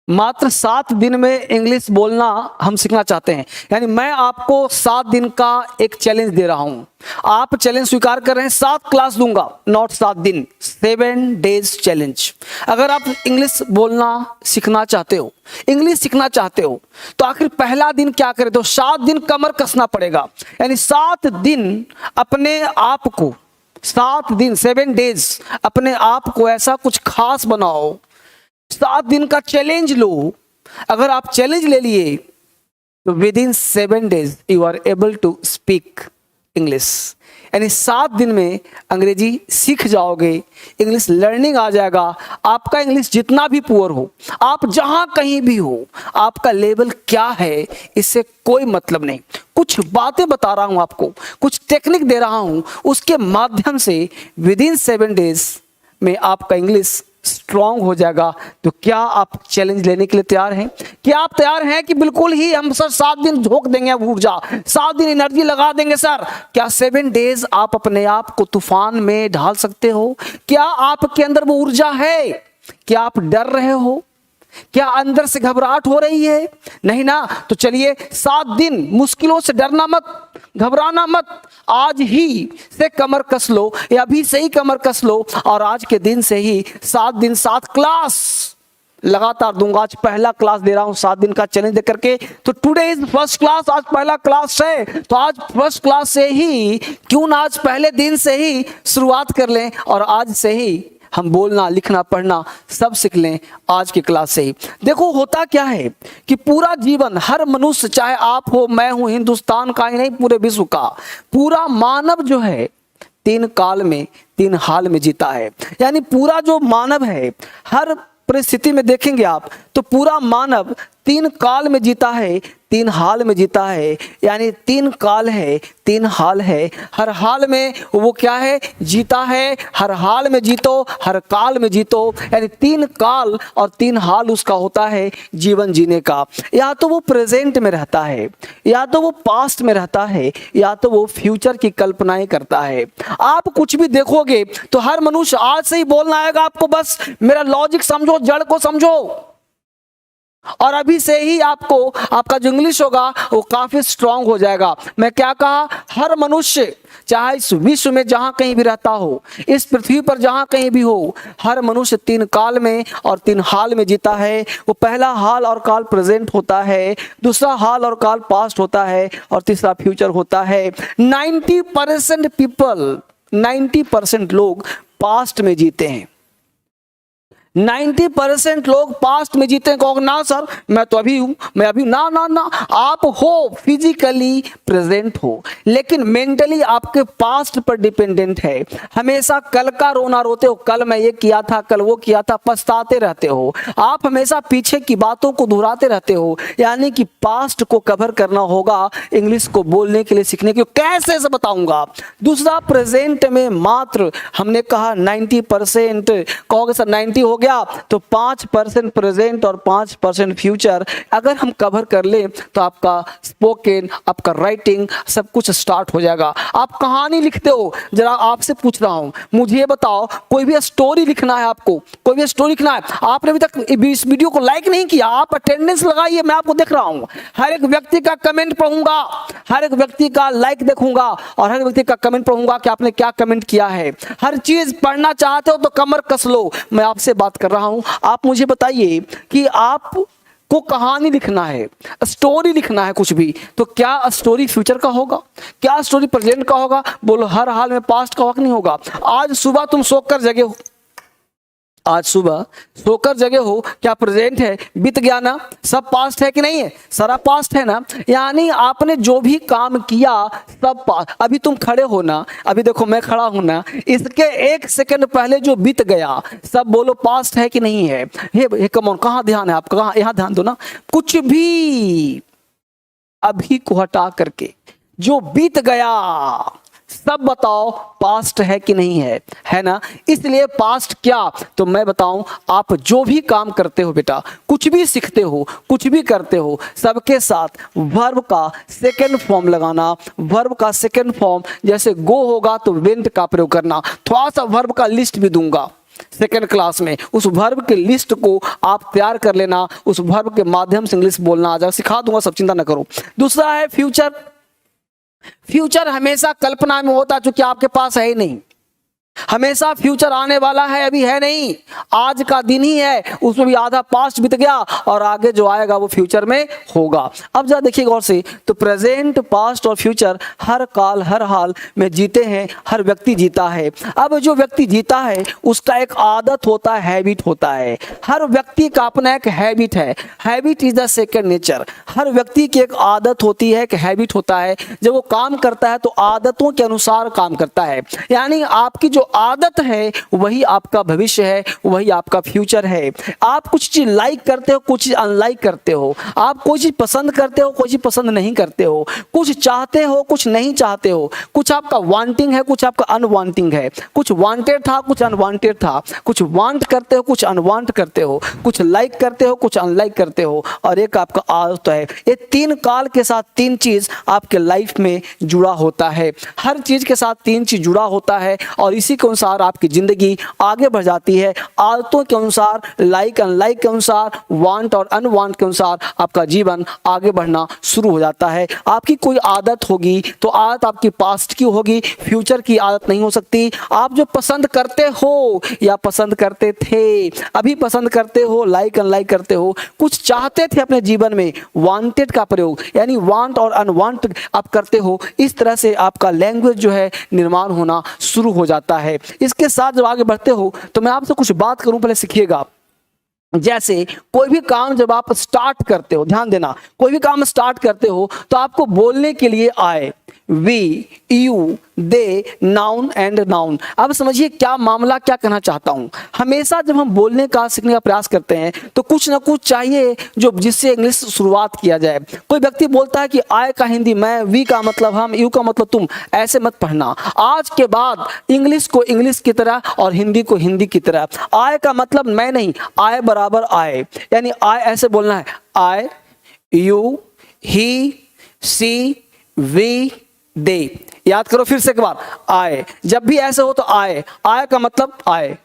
मात्र 7 दिन में इंग्लिश बोलना हम सीखना चाहते हैं। यानी मैं आपको 7 दिन का एक चैलेंज दे रहा हूं। आप चैलेंज स्वीकार कर रहे हैं, 7 क्लास दूंगा, नॉट 7 दिन, 7 डेज चैलेंज। अगर आप इंग्लिश बोलना सीखना चाहते हो, इंग्लिश सीखना चाहते हो, तो आखिर पहला दिन क्या करें? तो 7 दिन कमर कसना पड़ेगा। यानी 7 दिन अपने आप को, 7 दिन 7 डेज अपने आप को ऐसा कुछ खास बनाओ, 7 दिन का चैलेंज लो। अगर आप चैलेंज ले लिए तो within 7 days you are able to speak English. यानी 7 दिन में अंग्रेजी सीख जाओगे, इंग्लिश लर्निंग आ जाएगा। आपका इंग्लिश जितना भी पुअर हो, आप जहां कहीं भी हो, आपका लेवल क्या है इससे कोई मतलब नहीं। कुछ बातें बता रहा हूं आपको, कुछ टेक्निक दे रहा हूं, उसके माध्यम से विद इन 7 डेज में आपका इंग्लिश स्ट्रांग हो जाएगा। तो क्या आप चैलेंज लेने के लिए तैयार हैं? क्या आप तैयार हैं कि बिल्कुल ही हम सर 7 दिन झोंक देंगे ऊर्जा, 7 दिन एनर्जी लगा देंगे सर? क्या 7 डेज आप अपने आप को तूफान में ढाल सकते हो? क्या आपके अंदर वो ऊर्जा है? क्या आप डर रहे हो? क्या अंदर से घबराहट हो रही है? नहीं ना? तो चलिए 7 दिन मुश्किलों से डरना मत, घबराना मत। आज ही से कमर कस लो, या अभी से ही कमर कस लो, और आज के दिन से ही 7 दिन 7 क्लास लगातार दूंगा। आज पहला क्लास दे रहा हूं 7 दिन का चैलेंज देकर के। तो टुडे इज फर्स्ट क्लास, आज पहला क्लास है। तो आज फर्स्ट क्लास से ही क्यों ना आज पहले दिन से ही शुरुआत कर लें, और आज से ही हम बोलना, लिखना, पढ़ना सब सीख लें आज की क्लास से ही। देखो होता क्या है कि पूरा जीवन हर मनुष्य, चाहे आप हो, मैं हूं, हिंदुस्तान का ही नहीं पूरे विश्व का, पूरा मानव जो है 3 काल में 3 हाल में जीता है। यानी पूरा जो मानव है, हर परिस्थिति में देखेंगे आप तो पूरा मानव 3 काल में जीता है, 3 हाल में जीता है। यानी 3 काल है, 3 हाल है। हर हाल में वो क्या है? जीता है। हर हाल में जीतो, हर काल में जीतो। यानी 3 काल और 3 हाल उसका होता है जीवन जीने का। या तो वो प्रेजेंट में रहता है, या तो वो पास्ट में रहता है, या तो वो फ्यूचर की कल्पनाएं करता है। आप कुछ भी देखोगे तो हर मनुष्य आज से ही बोलना आएगा आपको, बस मेरा लॉजिक समझो, जड़ को समझो, और अभी से ही आपको आपका जो इंग्लिश होगा वो काफी स्ट्रांग हो जाएगा। मैं क्या कहा? हर मनुष्य, चाहे इस विश्व में जहां कहीं भी रहता हो, इस पृथ्वी पर जहां कहीं भी हो, हर मनुष्य 3 काल में और 3 हाल में जीता है। वो पहला हाल और काल प्रेजेंट होता है, दूसरा हाल और काल पास्ट होता है, और तीसरा फ्यूचर होता है। 90% पीपल, 90% लोग पास्ट में जीते हैं। 90% लोग पास्ट में जीते हैं। कहोगे ना सर मैं तो अभी हूं, मैं अभी, ना ना ना, आप हो फिजिकली प्रेजेंट हो, लेकिन मेंटली आपके पास्ट पर डिपेंडेंट है। हमेशा कल का रोना रोते हो, कल मैं ये किया था, कल वो किया था, पछताते रहते हो। आप हमेशा पीछे की बातों को दोहराते रहते हो। यानी कि पास्ट को कवर करना होगा इंग्लिश को बोलने के लिए, सीखने के लिए। कैसे से बताऊंगा? दूसरा, प्रेजेंट में मात्र हमने कहा 90%। कहोगे सर 90 हो गया, तो 5% प्रेजेंट और 5% फ्यूचर अगर हम कवर कर ले तो आपका स्पोकन, आपका राइटिंग सब कुछ स्टार्ट हो जाएगा। आप कहानी लिखते हो, जरा आपसे पूछ रहा हूं, मुझे ये बताओ, कोई भी स्टोरी लिखना है आपको, कोई भी स्टोरी लिखना है, आपने अभी तक इस वीडियो को लाइक नहीं किया, आप अटेंडेंस लगाइए, मैं आपको देख रहा हूं। हर एक व्यक्ति का कमेंट पढ़ूंगा, हर एक व्यक्ति का लाइक देखूंगा, और हर व्यक्ति का कमेंट पढ़ूंगा कि आपने क्या कमेंट किया है। हर चीज पढ़ना चाहते हो तो कमर कस लो। मैं आपसे बात कर रहा हूं, आप मुझे बताइए कि आप को कहानी लिखना है, स्टोरी लिखना है कुछ भी, तो क्या स्टोरी फ्यूचर का होगा? क्या स्टोरी प्रेजेंट का होगा? बोलो हर हाल में पास्ट का वक्त नहीं होगा। आज सुबह तुम सोकर जगे हो, आज सुबह सोकर जगे हो, क्या प्रेजेंट है? बीत गया ना? सब पास्ट है कि नहीं है? सारा पास्ट है ना? यानी आपने जो भी काम किया सब पास्ट। अभी तुम खड़े हो ना, अभी देखो मैं खड़ा हूं ना, इसके 1 सेकंड पहले जो बीत गया सब बोलो पास्ट है कि नहीं है? हे कम ऑन, कहां ध्यान है आपका? कहां? यहां ध्यान दो ना। कुछ भी अभी को हटा करके जो बीत गया सब बताओ पास्ट है कि नहीं है? है ना? इसलिए पास्ट क्या, तो मैं बताऊं, आप जो भी काम करते हो बेटा, कुछ भी सीखते हो, कुछ भी करते हो, सबके साथ वर्ब का सेकंड फॉर्म लगाना। वर्ब का सेकंड फॉर्म, जैसे गो होगा तो वेंट का प्रयोग करना। थोड़ा सा वर्ब का लिस्ट भी दूंगा, सेकेंड क्लास में। उस वर्ब के लिस्ट को आप तैयार कर लेना, उस वर्ब के माध्यम से इंग्लिश बोलना आ जाएगा, सिखा दूंगा, सब चिंता ना करो। दूसरा है फ्यूचर। फ्यूचर हमेशा कल्पना में होता है, जो कि आपके पास है ही नहीं। हमेशा फ्यूचर आने वाला है, अभी है नहीं, आज का दिन ही है, उसमें भी आधा पास्ट बीत गया और आगे जो आएगा वो फ्यूचर में होगा। अब जरा देखिए गौर से, तो प्रेजेंट, पास्ट और फ्यूचर हर काल हर हाल में जीते हैं, हर व्यक्ति जीता है। अब जो व्यक्ति जीता है उसका एक आदत होता है, हैबिट होता है। हर व्यक्ति का अपना एक हैबिट है, habit is the second nature. हर व्यक्ति की एक आदत होती है, एक हैबिट होता है। जब वो काम करता है तो आदतों के अनुसार काम करता है, यानी आपकी जो आदत है वही आपका भविष्य है, वही आपका फ्यूचर है। आप कुछ चीज लाइक करते हो, कुछ चीज अनलाइक करते हो। आप कोई चीज पसंद करते हो, कोई चीज पसंद नहीं करते हो। कुछ चाहते हो, कुछ नहीं चाहते हो। कुछ आपका वांटिंग है, कुछ आपका अनवांटिंग है। कुछ वांटेड था, कुछ अनवांटेड था। कुछ वांट करते हो, कुछ अनवांट करते हो। कुछ लाइक करते हो, कुछ अनलाइक करते हो। और एक आपका आदत है। ये तीन काल के साथ तीन चीज आपके लाइफ में जुड़ा होता है। हर चीज के साथ तीन चीज जुड़ा होता है और इसी के अनुसार आपकी जिंदगी आगे बढ़ जाती है। आदतों के अनुसार, लाइक अनलाइक के अनुसार, वांट और अनवांट के अनुसार आपका जीवन आगे बढ़ना शुरू हो जाता है। आपकी कोई आदत होगी तो आदत आपकी पास्ट की होगी, फ्यूचर की आदत नहीं हो सकती। आप जो पसंद करते हो या पसंद करते थे, अभी पसंद करते हो, लाइक अनलाइक करते हो, कुछ चाहते थे अपने जीवन में, वांटेड का प्रयोग यानी वांट और अनवांट आप करते हो। इस तरह से आपका लैंग्वेज जो है निर्माण होना शुरू हो जाता है। इसके साथ जब आगे बढ़ते हो तो मैं आपसे कुछ बात करूं, पहले सीखिएगा। जैसे कोई भी काम जब आप स्टार्ट करते हो, ध्यान देना, कोई भी काम स्टार्ट करते हो तो आपको बोलने के लिए आए, we, you, they, noun and noun. अब समझिए क्या मामला, क्या कहना चाहता हूं। हमेशा जब हम बोलने का, सीखने का प्रयास करते हैं तो कुछ ना कुछ चाहिए जो जिससे इंग्लिश शुरुआत किया जाए। कोई व्यक्ति बोलता है कि आय का हिंदी मैं, वी का मतलब हम, यू का मतलब तुम। ऐसे मत पढ़ना। आज के बाद इंग्लिश को इंग्लिश की तरह और हिंदी को हिंदी की तरह। आय का मतलब मैं नहीं, आय बराबर आय, यानी आय ऐसे बोलना है, आय, यू, ही, सी, वी, दे। याद करो फिर से एक बार, आए। जब भी ऐसे हो तो आए, आए का मतलब आए,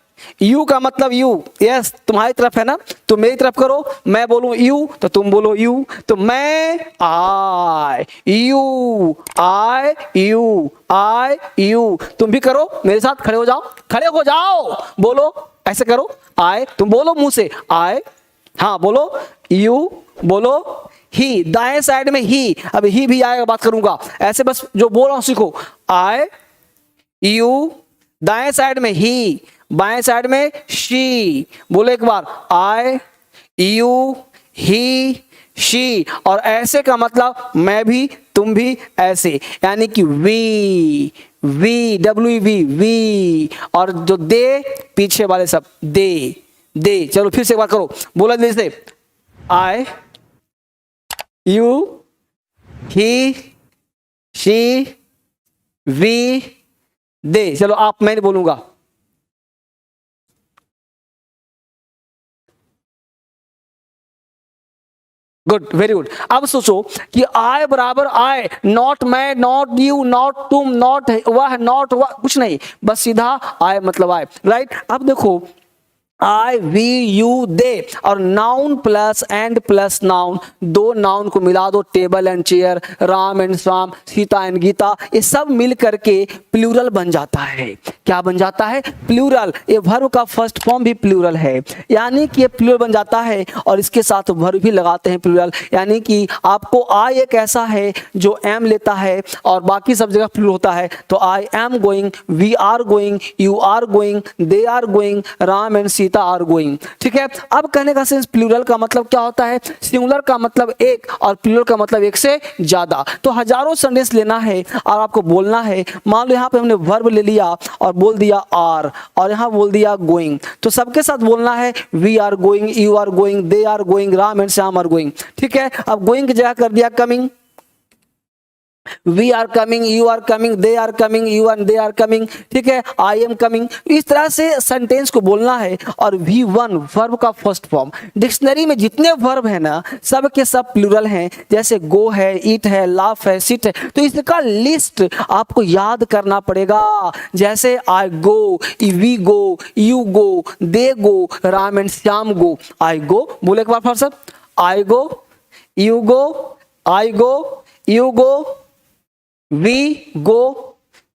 यू का मतलब यू, यस तुम्हारी तरफ है ना, तो मेरी तरफ करो, मैं बोलूं यू तो तुम बोलो यू, तो मैं I, you I, you I, you. तुम भी करो मेरे साथ, खड़े हो जाओ, खड़े हो जाओ, बोलो ऐसे करो, आए, तुम बोलो मुंह से आए, हाँ बोलो, यू बोलो, ही, दाएं साइड में ही, अब ही भी आएगा, बात करूंगा, ऐसे बस जो बोल रहा हूं सीखो, आई, यू, दाएं साइड में ही, बाएं साइड में शी। बोलो एक बार, आई, यू, ही, शी। और ऐसे का मतलब मैं भी, तुम भी, ऐसे, यानी कि we, we, W we, we. और जो दे, पीछे वाले सब दे, दे। चलो फिर से एक बार करो, बोला जल्दी से, आई, यू, ही, शी, वी, दे। चलो आप, मैं नहीं बोलूंगा। Good, very good. अब सोचो कि आय बराबर आय, नॉट मैं, नॉट यू, नॉट तुम, नॉट वह, नॉट वह, कुछ नहीं, बस सीधा आय मतलब आय, राइट। अब देखो, आई, वी, यू, दे और noun plus and plus noun, दो नाउन को मिला दो, table and chair, Ram and Shyam, Sita and Gita, ये सब मिल करके प्लूरल बन जाता है। क्या बन जाता है? प्लूरल। ये वर्ब का फर्स्ट फॉर्म भी प्लूरल है, यानी कि ये प्लूरल बन जाता है और इसके साथ वर्ब भी लगाते हैं प्लूरल, यानी कि आपको आई एक ऐसा है जो एम लेता है और बाकी सब जगह प्लूरल होता है। तो I am going, we are going, you are going, they are going, Ram and Sita are going. ठीक है। अब कहने का सेंस, प्लूरल का मतलब क्या होता है? सिंगुलर का मतलब एक और प्लूरल का मतलब एक से ज्यादा। तो हजारों सेंटेंस लेना है और आपको बोलना है। मान लो यहाँ पे हमने वर्ब ले लिया और बोल दिया आर और यहाँ बोल दिया गोइंग, तो सबके साथ बोलना है we are going, you are going, they are going, Ram and Shyam are going. ठीक है। अब गोइंग की जगह कर दिया coming, we are coming, you are coming, they are coming, you and they are coming, ठीक है, आई एम कमिंग। इस तरह से सेंटेंस को बोलना है। और V1 वर्ब का फर्स्ट फॉर्म। डिक्शनरी में जितने वर्ब है ना सब के सब प्लूरल हैं, जैसे गो है, ईट है, लाफ है, सिट है, तो इसका लिस्ट आपको याद करना पड़ेगा। जैसे I go, we go, you go, they go, Ram and Shyam go. I go बोले एक बार फिर सब, I go, you go, I go, you go, we go,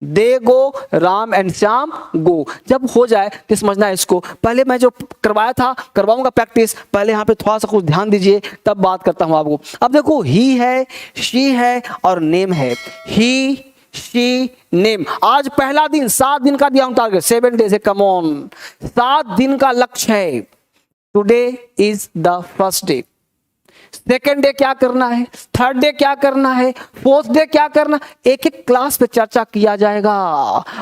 they go, Ram and Shyam go. जब हो जाए तो समझना है इसको। पहले मैं जो करवाया था करवाऊंगा प्रैक्टिस, पहले यहाँ पे थोड़ा सा कुछ ध्यान दीजिए तब बात करता हूँ आपको। अब देखो ही है, शी है और नेम है। ही, शी, नेम। आज पहला दिन, 7 दिन का दिया हूं टारगेट, 7 डेज है, कम ऑन, 7 दिन का लक्ष्य है। Today is the first day. Second day क्या करना है, थर्ड डे क्या करना है, फोर्थ डे क्या करना, एक एक क्लास पे चर्चा किया जाएगा।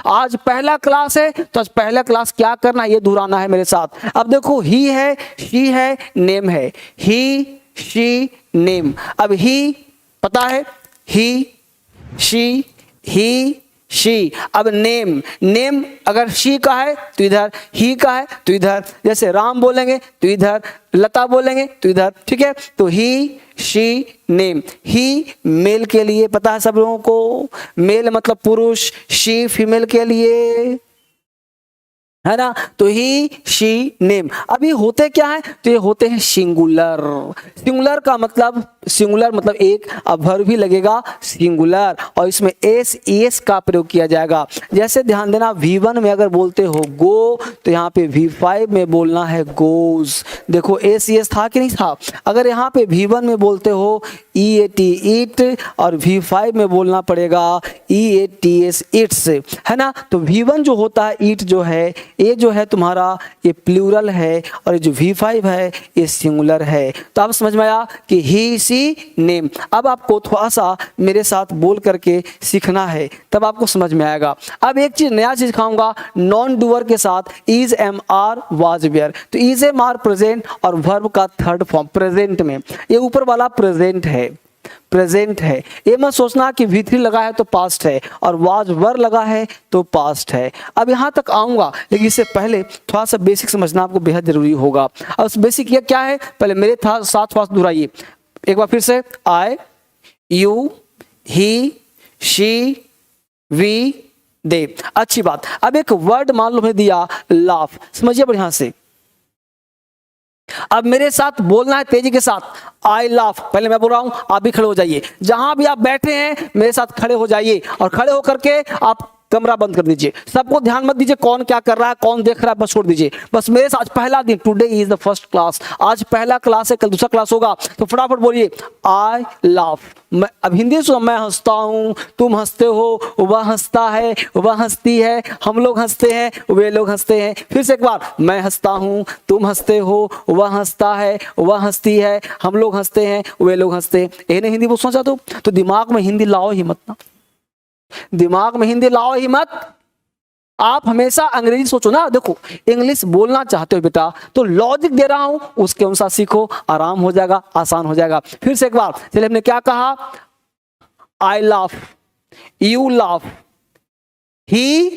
आज पहला क्लास है तो आज पहला क्लास क्या करना है ये दोहराना है मेरे साथ। अब देखो ही है, शी है, नेम है। ही, शी, नेम। अब ही पता है, ही, शी, ही, शी। अब नेम, नेम अगर शी का है तो इधर, ही का है तो इधर। जैसे राम बोलेंगे तो इधर, लता बोलेंगे तो इधर, ठीक है। तो ही, शी, नेम। ही मेल के लिए पता है सब लोगों को, मेल मतलब पुरुष, शी फीमेल के लिए, है ना। तो ही, शी, नेम। अभी होते क्या है, तो ये होते हैं सिंगुलर। सिंगुलर का मतलब, सिंगुलर मतलब एक, अब वर्ब भी लगेगा सिंगुलर और इसमें एस, एस का प्रयोग किया जाएगा। जैसे ध्यान देना, V1 में अगर बोलते हो गो तो यहाँ पे V5 में बोलना है गोज। देखो एस, एस था कि नहीं था। अगर यहाँ पे V1 में बोलते हो EAT ईट और V5 में बोलना पड़ेगा EATS इट्स, है ना। तो V1 जो होता है ईट जो है, ये जो है तुम्हारा ये प्लूरल है और ये जो V5 है ये सिंगुलर है। तो आप समझ में आया कि ही, सी, नेम। अब आपको थोड़ा सा मेरे साथ बोल करके सीखना है तब आपको समझ में आएगा। अब एक चीज नया चीज दिखाऊंगा नॉन डूअर के साथ, is, am, are, was, were. तो इज, एम, आर प्रेजेंट और वर्ब का थर्ड फॉर्म प्रेजेंट में, ये ऊपर वाला प्रेजेंट है, प्रेजेंट है। ये मत सोचना कि V3 लगा है तो पास्ट है और वाज वर लगा है तो पास्ट है। अब यहाँ तक आऊंगा लेकिन इससे पहले थोड़ा सा बेसिक समझना आपको बेहद जरूरी होगा। अब उस बेसिक ये क्या है, पहले मेरे साथ थोड़ा सा दोहराइए एक बार फिर से। आई, यू, ही, शी, वी, दे। अच्छी बात। अब एक वर्ड मान लो मैं दिया लाफ, समझिए बढ़िया से। अब मेरे साथ बोलना है तेजी के साथ, आई लाफ। पहले मैं बोल रहा हूं, आप भी खड़े हो जाइए। जहां भी आप बैठे हैं मेरे साथ खड़े हो जाइए और खड़े होकर के आप कमरा बंद कर दीजिए। सबको ध्यान मत दीजिए कौन क्या कर रहा है, कौन देख रहा है, बस छोड़ दीजिए। बस मेरे साथ पहला दिन, today is the first class, आज पहला क्लास है, कल दूसरा क्लास होगा। तो फटाफट बोलिए आई लाफ। मैं अब हिंदी सुनो, मैं हंसता हूं, तुम हंसते हो, वह हंसता है, वह हंसती है, हम लोग हंसते हैं, वे लोग हंसते हैं। फिर से एक बार, मैं हंसता हूं, तुम हंसते हो, वह हंसता है, वह हंसती है, हम लोग हंसते हैं, वे लोग हंसते हैं। इन्हें हिंदी बोलना चाहते हो तो दिमाग में हिंदी लाओ ही मत ना, दिमाग में हिंदी लाओ ही मत। आप हमेशा अंग्रेजी सोचो ना। देखो इंग्लिश बोलना चाहते हो बेटा तो लॉजिक दे रहा हूं, उसके अनुसार सीखो, आराम हो जाएगा, आसान हो जाएगा। फिर से एक बार, चलिए हमने क्या कहा, I laugh, you laugh, he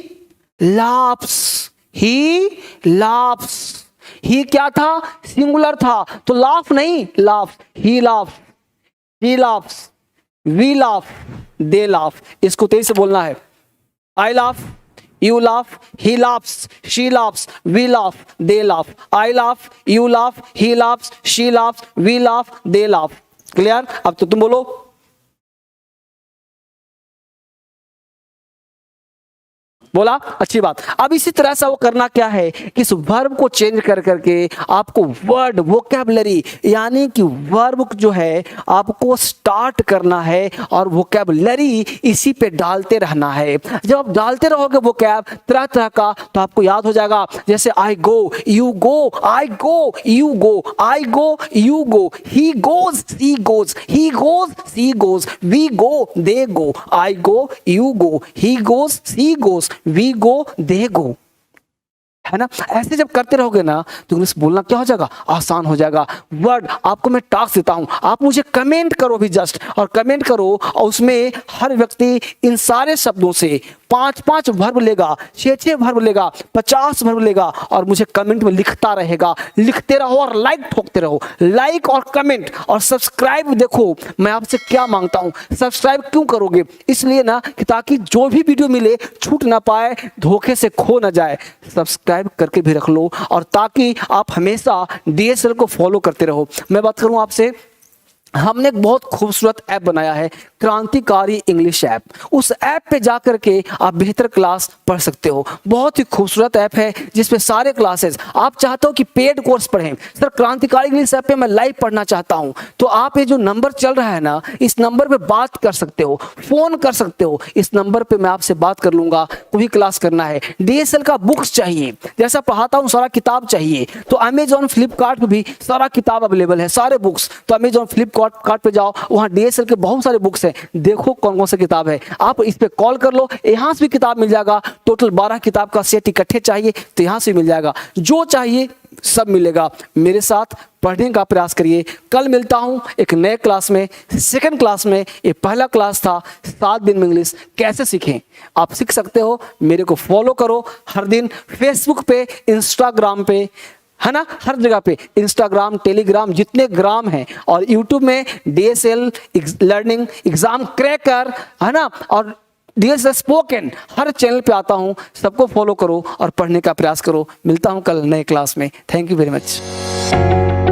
laughs, he laughs. He क्या था, सिंगुलर था तो लाफ नहीं, laugh. He laugh, he laughs, we laugh, they laugh. इसको तेज से बोलना है, I laugh, you laugh, he laughs, she laughs, we laugh, they laugh. I laugh, you laugh, he laughs, she laughs, we laugh, they laugh. Clear. अब तो तुम बोलो, बोला, अच्छी बात। अब इसी तरह से वो करना क्या है कि इस वर्ब को चेंज कर करके आपको वर्ड वोकैबुलरी यानी कि वर्ब जो है आपको स्टार्ट करना है और वोकैबुलरी इसी पे डालते रहना है। जब आप डालते रहोगे वोकैब तरह तरह का तो आपको याद हो जाएगा। जैसे I go, you go, I go, you go, I go, you go, he goes, she goes, he goes, she goes, we go, they go, I go, you go, he goes, she goes, we go, they go. है ना। ऐसे जब करते रहोगे ना तो English बोलना क्या हो जाएगा, आसान हो जाएगा। वर्ड आपको मैं टास्क देता हूं, आप मुझे कमेंट करो भी जस्ट, और कमेंट करो और उसमें हर व्यक्ति इन सारे शब्दों से 5-5 वर्ब लेगा, 6-6 वर्ब लेगा, 50 वर्ब लेगा और मुझे कमेंट में लिखता रहेगा। लिखते रहो और लाइक ठोकते रहो, लाइक और कमेंट और सब्सक्राइब। देखो मैं आपसे क्या मांगता हूं, सब्सक्राइब क्यों करोगे, इसलिए ना कि ताकि जो भी वीडियो मिले छूट ना पाए, धोखे से खो ना जाए। सब्सक्राइब करके भी रख लो और ताकि आप हमेशा DSL को फॉलो करते रहो। मैं बात करूं आपसे, हमने एक बहुत खूबसूरत ऐप बनाया है, क्रांतिकारी इंग्लिश ऐप। उस ऐप पे जाकर के आप बेहतर क्लास पढ़ सकते हो। बहुत ही खूबसूरत ऐप है जिसपे सारे क्लासेस, आप चाहते हो कि पेड कोर्स पढ़ें, सर क्रांतिकारी इंग्लिश ऐप पे मैं लाइव पढ़ना चाहता हूं, तो आप ये जो नंबर चल रहा है ना, इस नंबर पे बात कर सकते हो, फोन कर सकते हो। इस नंबर पे मैं आपसे बात कर लूंगा, कोई क्लास करना है, DSL का बुक्स चाहिए, जैसा पढ़ाता हूं सारा किताब चाहिए, तो अमेजॉन फ्लिपकार्ट पे भी सारा किताब अवेलेबल है, सारे बुक्स। तो अमेजॉन फ्लिपकार्ट पे जाओ, वहां DSL के बहुत सारे बुक्स हैं, देखो कौन कौन सा किताब है, आप इस पे कॉल कर लो, यहां से भी किताब मिल जाएगा। टोटल 12 किताब का सेट इकट्ठे चाहिए तो यहां से मिल जाएगा, जो चाहिए सब मिलेगा। मेरे साथ पढ़ने का प्रयास करिए। कल मिलता हूं एक नए क्लास में, सेकंड क्लास में। ये पहला क्लास था 7 दिन में इंग्लिश कैसे सीखें, आप सीख सकते हो। मेरे को फॉलो करो हर दिन, फेसबुक पे, इंस्टाग्राम पे, है ना, हर जगह पे, इंस्टाग्राम, टेलीग्राम, जितने ग्राम हैं, और यूट्यूब में DSL लर्निंग, एग्जाम क्रैकर, है ना, और DSL स्पोकन, हर चैनल पे आता हूं। सबको फॉलो करो और पढ़ने का प्रयास करो। मिलता हूं कल नए क्लास में। Thank you very much.